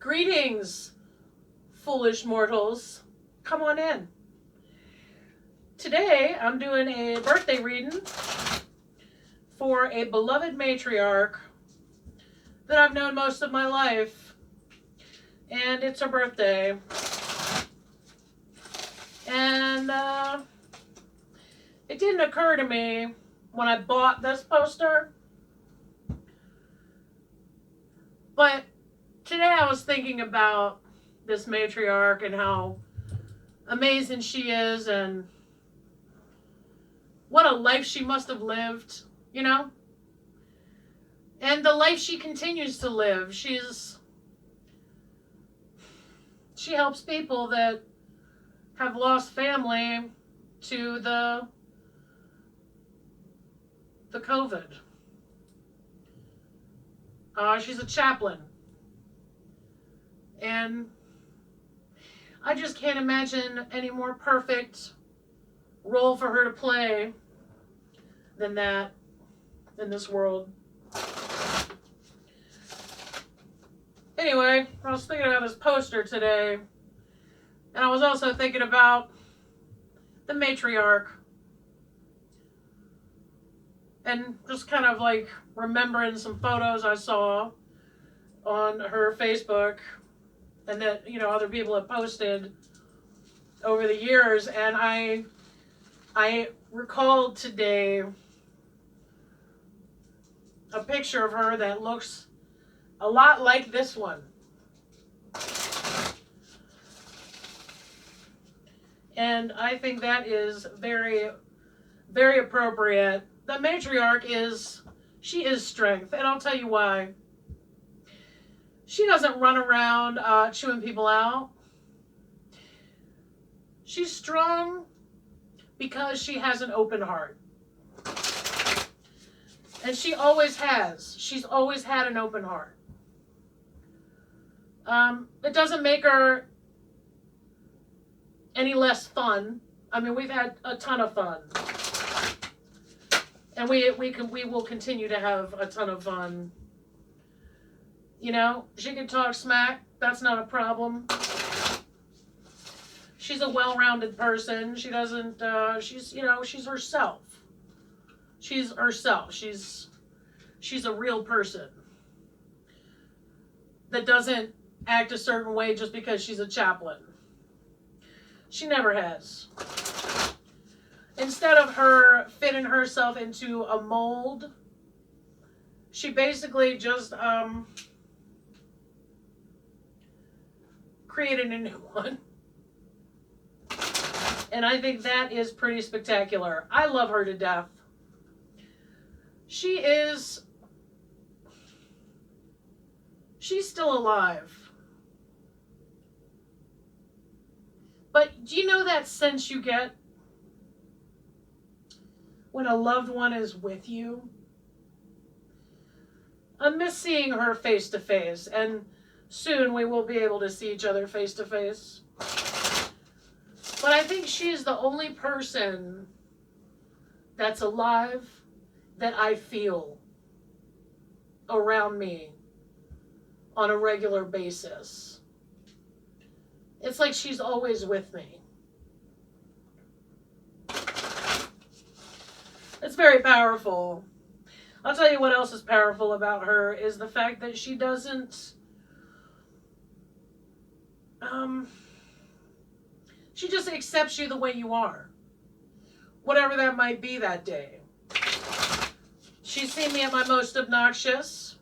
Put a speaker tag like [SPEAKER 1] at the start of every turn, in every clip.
[SPEAKER 1] Greetings, foolish mortals. Come on in. Today, I'm doing a birthday reading for a beloved matriarch that I've known most of my life. And it's her birthday. And it didn't occur to me when I bought this poster. But today I was thinking about this matriarch and how amazing she is and what a life she must have lived, you know? And the life she continues to live. She helps people that have lost family to the COVID. She's a chaplain. And I just can't imagine any more perfect role for her to play than that in this world. Anyway, I was thinking about this poster today, and I was also thinking about the matriarch, and just kind of like remembering some photos I saw on her Facebook and that, you know, other people have posted over the years, and I recalled today a picture of her that looks a lot like this one. And I think that is very, very appropriate. The matriarch she is strength, and I'll tell you why. She doesn't run around chewing people out. She's strong because she has an open heart. And she always has. She's always had an open heart. It doesn't make her any less fun. I mean, we've had a ton of fun. And we will continue to have a ton of fun. You know, she can talk smack. That's not a problem. She's a well-rounded person. She doesn't, she's herself. She's herself. She's a real person that doesn't act a certain way just because she's a chaplain. She never has. Instead of her fitting herself into a mold, she basically just created a new one. And I think that is pretty spectacular. I love her to death. She's still alive. But do you know that sense you get when a loved one is with you? I miss seeing her face to face, and soon we will be able to see each other face to face. But I think she's the only person that's alive that I feel around me on a regular basis. It's like she's always with me. It's very powerful. I'll tell you what else is powerful about her is the fact that she doesn't she just accepts you the way you are. Whatever that might be that day. She's seen me at my most obnoxious.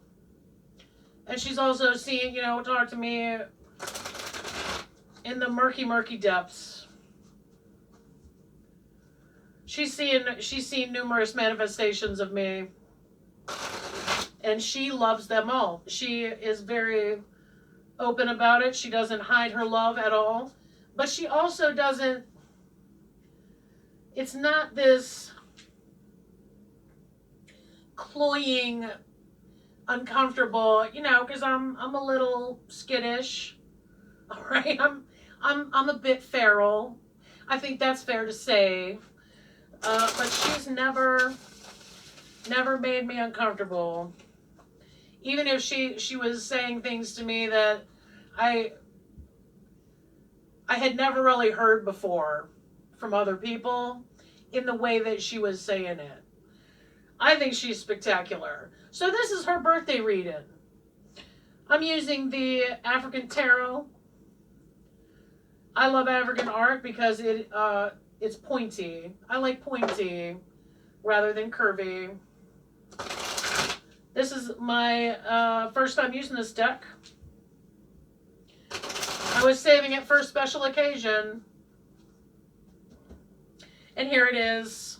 [SPEAKER 1] And she's also seen, talk to me in the murky, murky depths. She's seen numerous manifestations of me. And she loves them all. She is very open about it. She doesn't hide her love at all. But she also doesn't, it's not this cloying, uncomfortable, because I'm a little skittish. All right, I'm a bit feral. I think that's fair to say. But she's never made me uncomfortable. Even if she was saying things to me that I had never really heard before from other people in the way that she was saying it. I think she's spectacular. So this is her birthday reading. I'm using the African Tarot. I love African art because it's pointy. I like pointy rather than curvy. This is my first time using this deck. I was saving it for a special occasion. And here it is.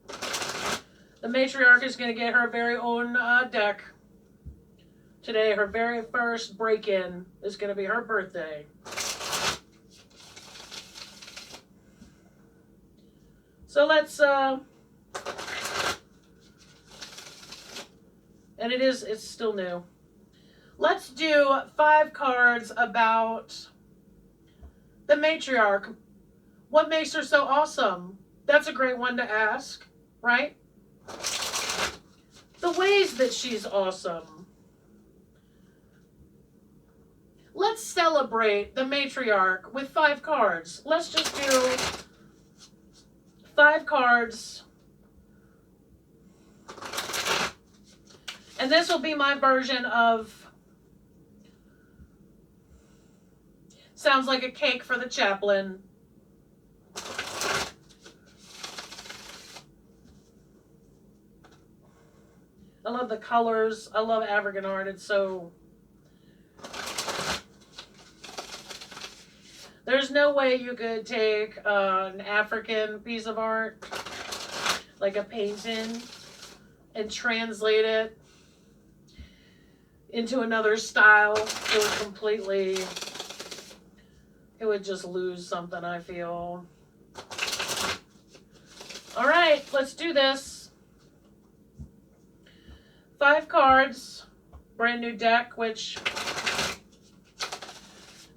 [SPEAKER 1] The matriarch is going to get her very own deck. Today, her very first break-in is going to be her birthday. So let's, and it's still new. Let's do 5 cards about the matriarch. What makes her so awesome? That's a great one to ask, right? The ways that she's awesome. Let's celebrate the matriarch with 5 cards. Let's just do 5 cards. And this will be my version of sounds like a cake for the chaplain. I love the colors. I love African art. It's so... There's no way you could take an African piece of art, like a painting, and translate it into another style. It would completely... It would just lose something, I feel. All right, let's do this. 5 cards, brand new deck, which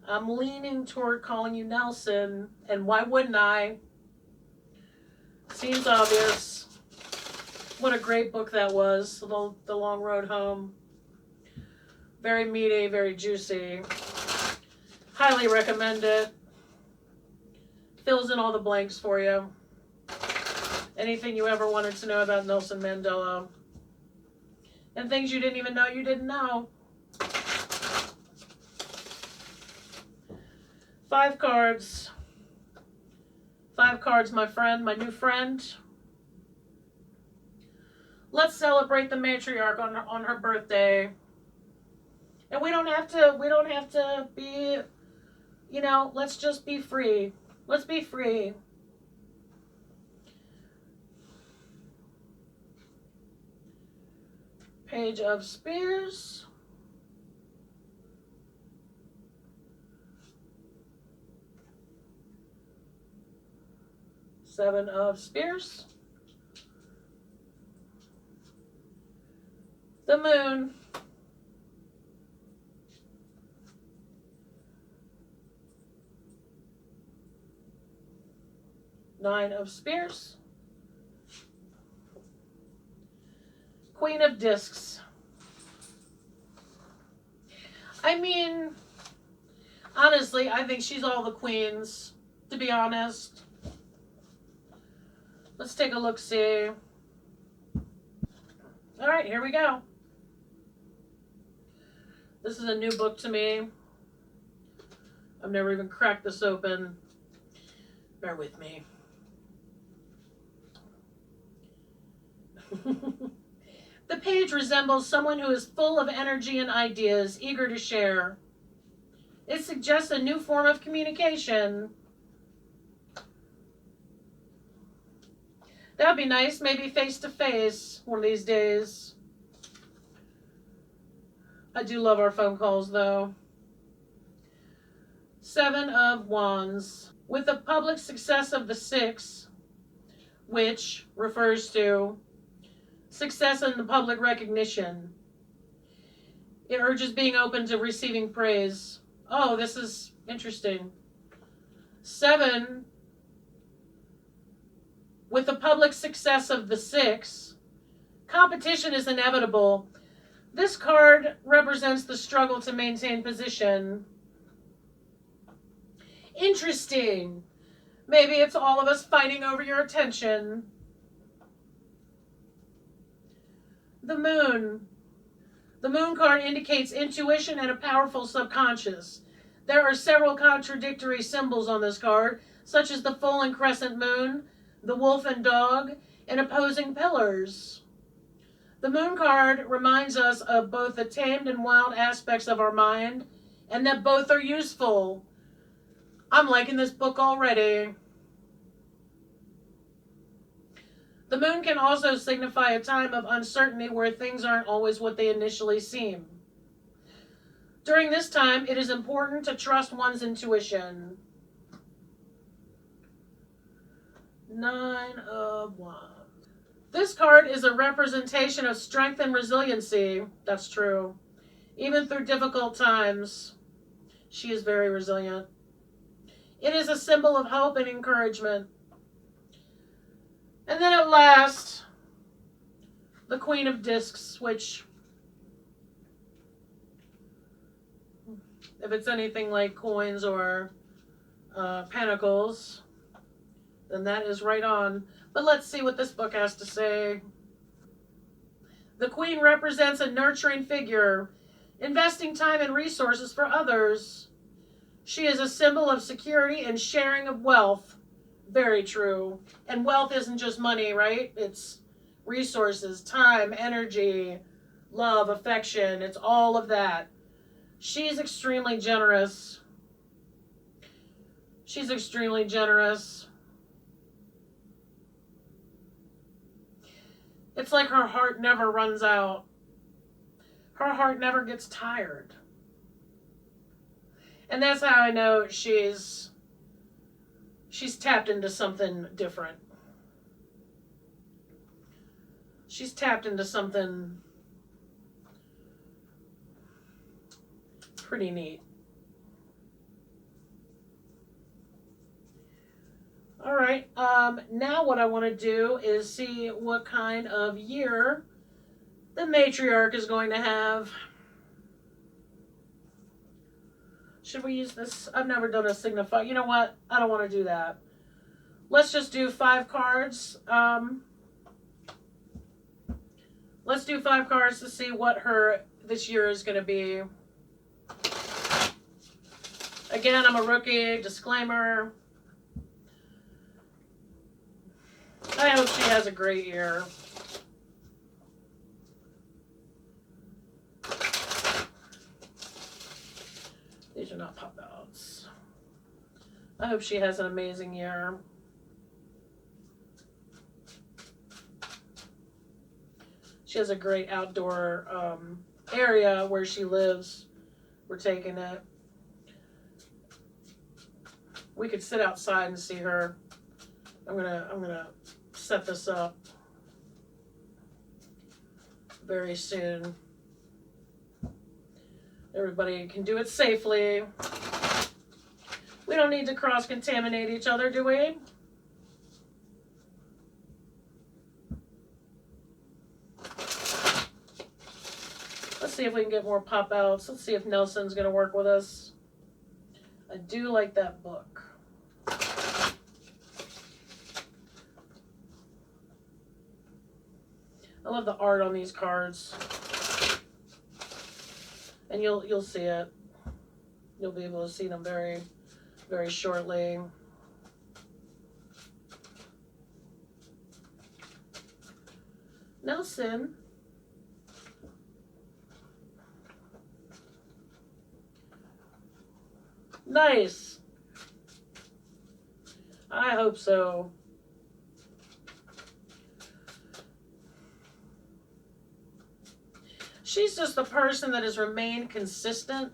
[SPEAKER 1] I'm leaning toward calling you Nelson, and why wouldn't I? Seems obvious. What a great book that was, The Long Road Home. Very meaty, very juicy. Highly recommend it. Fills in all the blanks for you. Anything you ever wanted to know about Nelson Mandela. And things you didn't even know you didn't know. 5 cards. 5 cards, my friend, my new friend. Let's celebrate the matriarch on her birthday. And we don't have to be, you know, let's just be free. Let's be free. Page of Spears. Seven of Spears. The Moon. Nine of Spears. Queen of Discs. I mean, honestly, I think she's all the queens, to be honest. Let's take a look-see. All right, here we go. This is a new book to me. I've never even cracked this open. Bear with me. The page resembles someone who is full of energy and ideas, eager to share. It suggests a new form of communication. That would be nice, maybe face-to-face one of these days. I do love our phone calls, though. 7 of Wands. With the public success of the 6, which refers to success in the public recognition, it urges being open to receiving praise. Oh, this is interesting. 7, with the public success of the 6, competition is inevitable. This card represents the struggle to maintain position. Interesting. Maybe it's all of us fighting over your attention. The moon. The moon card indicates intuition and a powerful subconscious. There are several contradictory symbols on this card, such as the full and crescent moon, the wolf and dog, and opposing pillars. The moon card reminds us of both the tamed and wild aspects of our mind, and that both are useful. I'm liking this book already. The moon can also signify a time of uncertainty where things aren't always what they initially seem. During this time, it is important to trust one's intuition. 9 of Wands. This card is a representation of strength and resiliency. That's true. Even through difficult times, she is very resilient. It is a symbol of hope and encouragement. And then at last, the Queen of Discs, which, if it's anything like coins or pentacles, then that is right on. But let's see what this book has to say. The Queen represents a nurturing figure, investing time and resources for others. She is a symbol of security and sharing of wealth. Very true. And wealth isn't just money, right? It's resources, time, energy, love, affection. It's all of that. She's extremely generous. She's extremely generous. It's like her heart never runs out. Her heart never gets tired. And that's how I know she's tapped into something different. She's tapped into something pretty neat. All right, now what I want to do is see what kind of year the matriarch is going to have. Should we use this? I've never done a signify. You know what? I don't want to do that. Let's just do 5 cards. Let's do 5 cards to see what this year is going to be. Again, I'm a rookie. Disclaimer. I hope she has a great year. These are not pop outs. I hope she has an amazing year. She has a great outdoor area where she lives. We're taking it. We could sit outside and see her. I'm gonna set this up very soon. Everybody can do it safely. We don't need to cross-contaminate each other, do we? Let's see if we can get more pop-outs. Let's see if Nelson's going to work with us. I do like that book. I love the art on these cards. And you'll see it. You'll be able to see them very, very shortly. Nelson. Nice. I hope so. She's just the person that has remained consistent.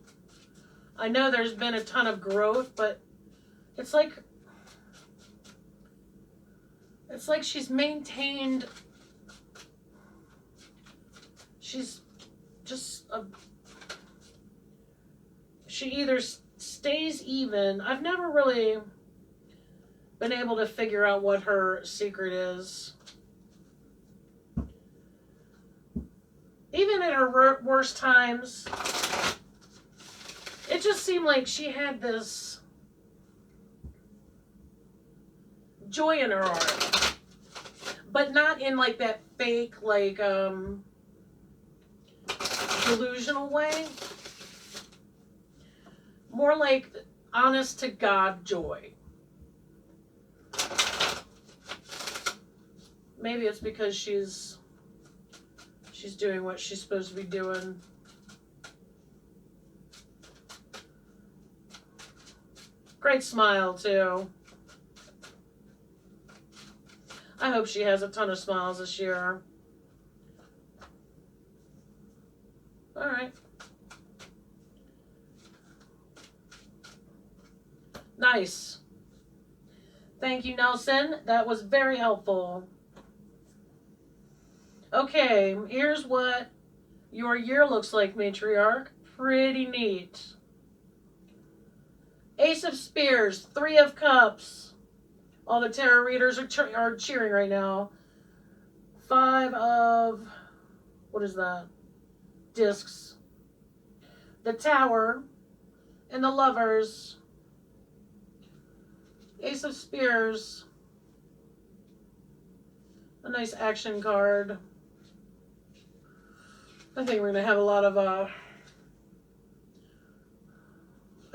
[SPEAKER 1] I know there's been a ton of growth, but it's like she's maintained. She's just she either stays even. I've never really been able to figure out what her secret is. Even in her worst times, it just seemed like she had this joy in her heart. But not in like that fake, like, delusional way. More like honest to God joy. Maybe it's because she's doing what she's supposed to be doing. Great smile, too. I hope she has a ton of smiles this year. All right. Nice. Thank you, Nelson. That was very helpful. Okay, here's what your year looks like, matriarch. Pretty neat. Ace of Spears, 3 of Cups. All the tarot readers are cheering right now. 5 of, what is that? Discs. The Tower and the Lovers. Ace of Spears. A nice action card. I think we're going to have a lot of, I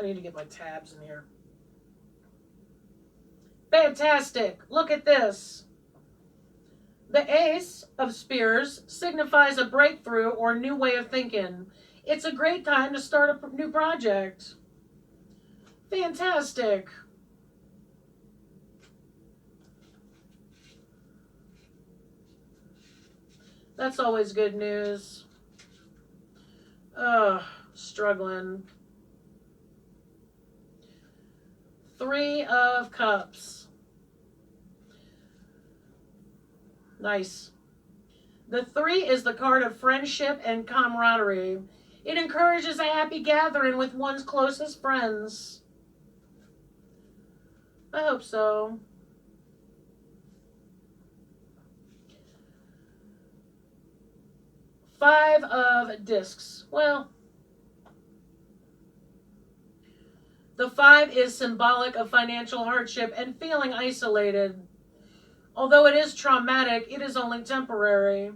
[SPEAKER 1] need to get my tabs in here. Fantastic. Look at this. The Ace of Spears signifies a breakthrough or new way of thinking. It's a great time to start a new project. Fantastic. That's always good news. Struggling. 3 of Cups. Nice. The 3 is the card of friendship and camaraderie. It encourages a happy gathering with one's closest friends. I hope so. Five of Discs. Well, the 5 is symbolic of financial hardship and feeling isolated. Although it is traumatic, it is only temporary.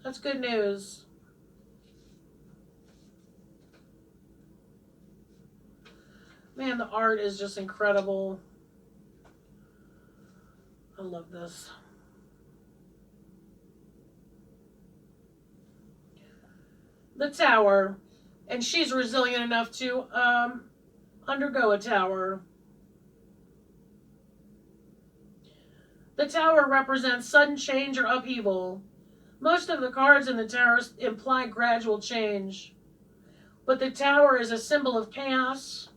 [SPEAKER 1] That's good news. Man, the art is just incredible. I love this. The Tower. And she's resilient enough to undergo a tower. The Tower represents sudden change or upheaval. Most of the cards in the Tower imply gradual change. But the Tower is a symbol of chaos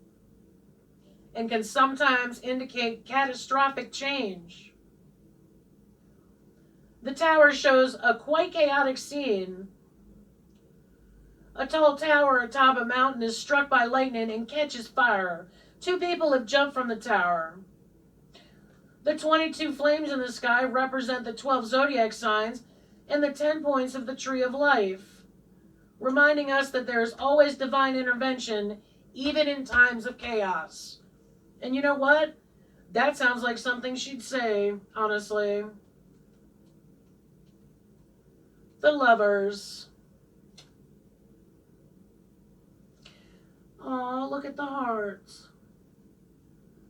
[SPEAKER 1] and can sometimes indicate catastrophic change. The Tower shows a quite chaotic scene. A tall tower atop a mountain is struck by lightning and catches fire. 2 people have jumped from the tower. The 22 flames in the sky represent the 12 zodiac signs and the 10 points of the Tree of Life, reminding us that there is always divine intervention, even in times of chaos. And you know what? That sounds like something she'd say, honestly. The Lovers. Oh, look at the hearts.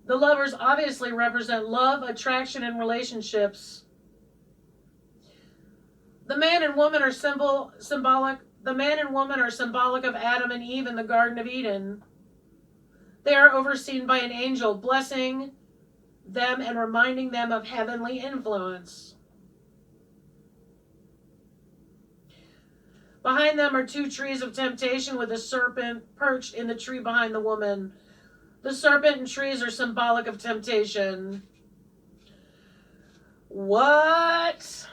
[SPEAKER 1] The Lovers obviously represent love, attraction, and relationships. The man and woman are symbolic. The man and woman are symbolic of Adam and Eve in the Garden of Eden. They are overseen by an angel, blessing them and reminding them of heavenly influence. Behind them are 2 trees of temptation with a serpent perched in the tree behind the woman. The serpent and trees are symbolic of temptation. What?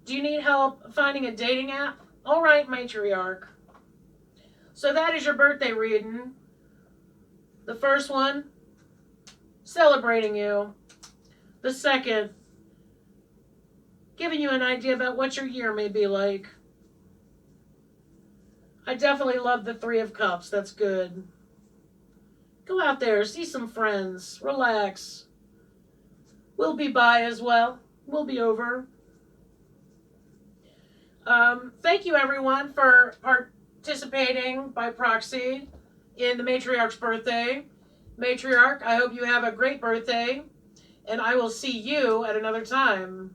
[SPEAKER 1] Do you need help finding a dating app? All right, matriarch. So that is your birthday reading. The first one, celebrating you. The second, giving you an idea about what your year may be like. I definitely love the Three of Cups. That's good. Go out there, see some friends, relax. We'll be by as well. We'll be over. Thank you, everyone, for participating by proxy in the matriarch's birthday. Matriarch, I hope you have a great birthday, and I will see you at another time.